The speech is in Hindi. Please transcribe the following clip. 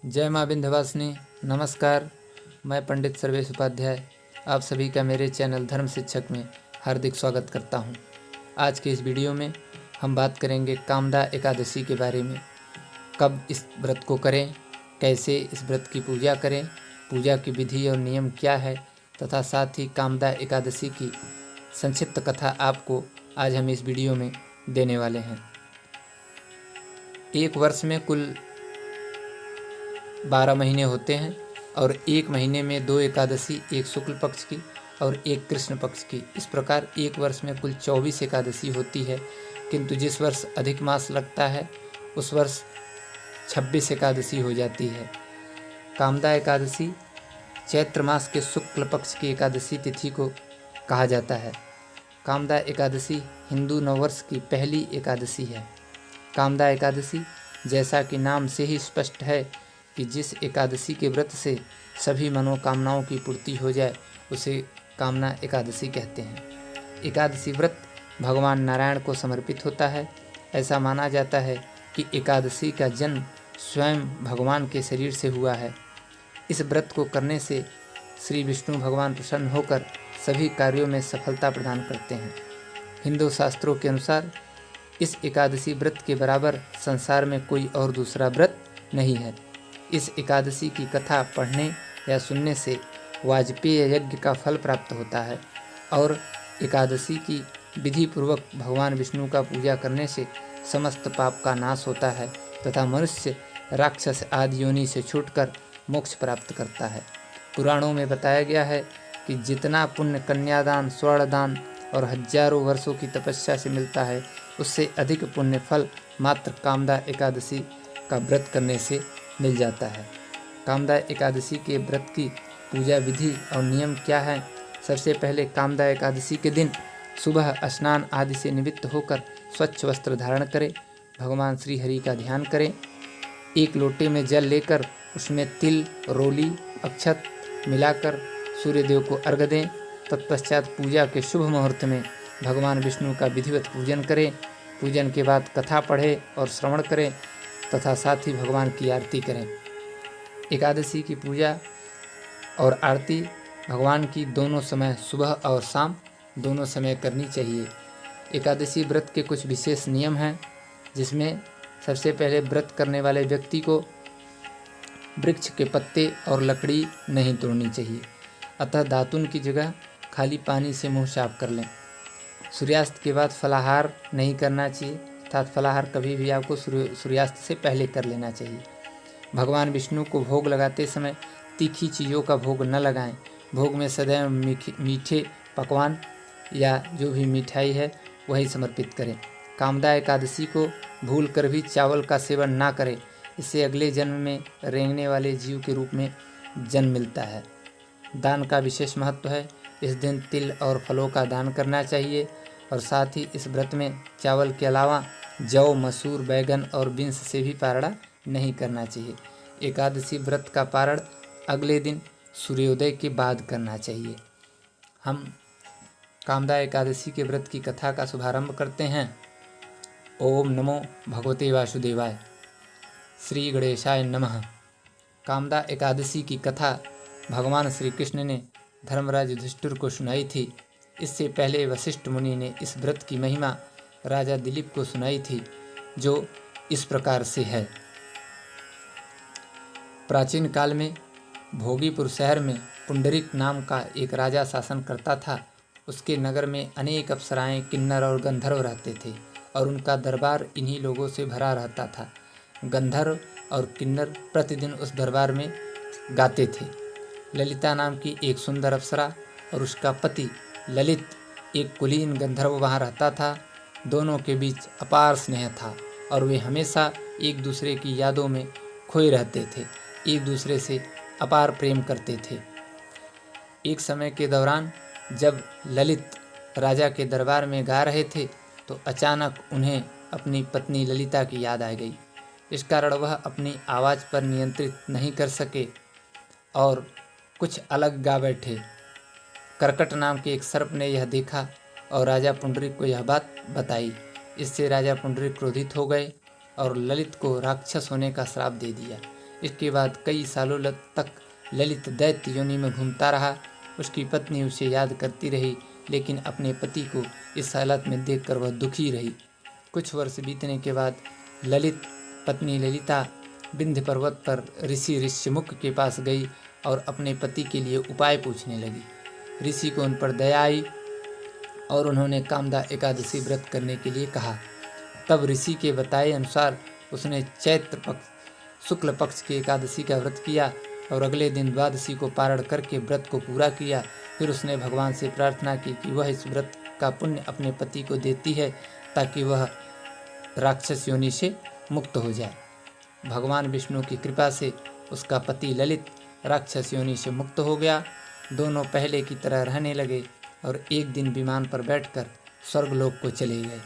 जय माँ विंध्यवासिनी। नमस्कार, मैं पंडित सर्वेश उपाध्याय आप सभी का मेरे चैनल धर्म शिक्षक में हार्दिक स्वागत करता हूँ। आज के इस वीडियो में हम बात करेंगे कामदा एकादशी के बारे में। कब इस व्रत को करें, कैसे इस व्रत की पूजा करें, पूजा की विधि और नियम क्या है, तथा साथ ही कामदा एकादशी की संक्षिप्त कथा आपको आज हम इस वीडियो में देने वाले हैं। एक वर्ष में कुल 12 महीने होते हैं और एक महीने में 2 एकादशी, एक शुक्ल पक्ष की और एक कृष्ण पक्ष की। इस प्रकार एक वर्ष में कुल 24 एकादशी होती है, किंतु जिस वर्ष अधिक मास लगता है उस वर्ष 26 एकादशी हो जाती है। कामदा एकादशी चैत्र मास के शुक्ल पक्ष की एकादशी तिथि को कहा जाता है। कामदा एकादशी हिंदू नववर्ष की पहली एकादशी है। कामदा एकादशी, जैसा कि नाम से ही स्पष्ट है कि जिस एकादशी के व्रत से सभी मनोकामनाओं की पूर्ति हो जाए, उसे कामना एकादशी कहते हैं। एकादशी व्रत भगवान नारायण को समर्पित होता है। ऐसा माना जाता है कि एकादशी का जन्म स्वयं भगवान के शरीर से हुआ है। इस व्रत को करने से श्री विष्णु भगवान प्रसन्न होकर सभी कार्यों में सफलता प्रदान करते हैं। हिंदू शास्त्रों के अनुसार इस एकादशी व्रत के बराबर संसार में कोई और दूसरा व्रत नहीं है। इस एकादशी की कथा पढ़ने या सुनने से वाजपेय यज्ञ का फल प्राप्त होता है और एकादशी की विधि पूर्वक भगवान विष्णु का पूजा करने से समस्त पाप का नाश होता है तथा मनुष्य राक्षस आदि योनि से छूटकर मोक्ष प्राप्त करता है। पुराणों में बताया गया है कि जितना पुण्य कन्यादान, स्वर्णदान और हजारों वर्षों की तपस्या से मिलता है, उससे अधिक पुण्य फल मात्र कामदा एकादशी का व्रत करने से मिल जाता है। कामदा एकादशी के व्रत की पूजा विधि और नियम क्या है? सबसे पहले कामदा एकादशी के दिन सुबह स्नान आदि से निवृत्त होकर स्वच्छ वस्त्र धारण करें, भगवान श्री हरि का ध्यान करें। एक लोटे में जल लेकर उसमें तिल, रोली, अक्षत मिलाकर सूर्यदेव को अर्घ्य दें। तत्पश्चात पूजा के शुभ मुहूर्त में भगवान विष्णु का विधिवत पूजन करें। पूजन के बाद कथा पढ़ें और श्रवण करें तथा साथ ही भगवान की आरती करें। एकादशी की पूजा और आरती भगवान की दोनों समय, सुबह और शाम दोनों समय करनी चाहिए। एकादशी व्रत के कुछ विशेष नियम हैं, जिसमें सबसे पहले व्रत करने वाले व्यक्ति को वृक्ष के पत्ते और लकड़ी नहीं तोड़नी चाहिए, अतः दातुन की जगह खाली पानी से मुंह साफ कर लें। सूर्यास्त के बाद फलाहार नहीं करना चाहिए, अर्थात फलाहार कभी भी आपको सूर्यास्त से पहले कर लेना चाहिए। भगवान विष्णु को भोग लगाते समय तीखी चीज़ों का भोग न लगाएं। भोग में सदैव मीठे पकवान या जो भी मिठाई है वही समर्पित करें। कामदा एकादशी को भूल कर भी चावल का सेवन ना करें, इससे अगले जन्म में रेंगने वाले जीव के रूप में जन्म मिलता है। दान का विशेष महत्व है। इस दिन तिल और फलों का दान करना चाहिए और साथ ही इस व्रत में चावल के अलावा जौ, मसूर, बैगन और बीन्स से भी पारण नहीं करना चाहिए। एकादशी व्रत का पारण अगले दिन सूर्योदय के बाद करना चाहिए। हम कामदा एकादशी के व्रत की कथा का शुभारंभ करते हैं। ओम नमो भगवते वासुदेवाय। श्री गणेशाय नमः। कामदा एकादशी की कथा भगवान श्री कृष्ण ने धर्मराज युधिष्ठिर को सुनाई थी। इससे पहले वशिष्ठ मुनि ने इस व्रत की महिमा राजा दिलीप को सुनाई थी, जो इस प्रकार से है। प्राचीन काल में भोगीपुर शहर में पुंडरीक नाम का एक राजा शासन करता था। उसके नगर में अनेक अप्सराएं, किन्नर और गंधर्व रहते थे और उनका दरबार इन्हीं लोगों से भरा रहता था। गंधर्व और किन्नर प्रतिदिन उस दरबार में गाते थे। ललिता नाम की एक सुंदर अप्सरा और उसका पति ललित, एक कुलीन गंधर्व वहाँ रहता था। दोनों के बीच अपार स्नेह था और वे हमेशा एक दूसरे की यादों में खोए रहते थे, एक दूसरे से अपार प्रेम करते थे। एक समय के दौरान जब ललित राजा के दरबार में गा रहे थे तो अचानक उन्हें अपनी पत्नी ललिता की याद आ गई। इस कारण वह अपनी आवाज़ पर नियंत्रित नहीं कर सके और कुछ अलग गा बैठे। कर्कट नाम के एक सर्प ने यह देखा और राजा पुंडरीक को यह बात बताई। इससे राजा पुंडरीक क्रोधित हो गए और ललित को राक्षस होने का श्राप दे दिया। इसके बाद कई सालों तक ललित दैत्य योनि में घूमता रहा। उसकी पत्नी उसे याद करती रही, लेकिन अपने पति को इस हालत में देखकर वह दुखी रही। कुछ वर्ष बीतने के बाद ललित पत्नी ललिता विंध्य पर्वत पर ऋषि ऋष्यमुख के पास गई और अपने पति के लिए उपाय पूछने लगी। ऋषि को उन पर दया आई और उन्होंने कामदा एकादशी व्रत करने के लिए कहा। तब ऋषि के बताए अनुसार उसने चैत्र पक्ष शुक्ल पक्ष की एकादशी का व्रत किया और अगले दिन द्वादशी को पारण करके व्रत को पूरा किया। फिर उसने भगवान से प्रार्थना की कि वह इस व्रत का पुण्य अपने पति को देती है ताकि वह राक्षस योनि से मुक्त हो जाए। भगवान विष्णु की कृपा से उसका पति ललित राक्षस योनि से मुक्त हो गया। दोनों पहले की तरह रहने लगे और एक दिन विमान पर बैठकर स्वर्गलोक को चले गए।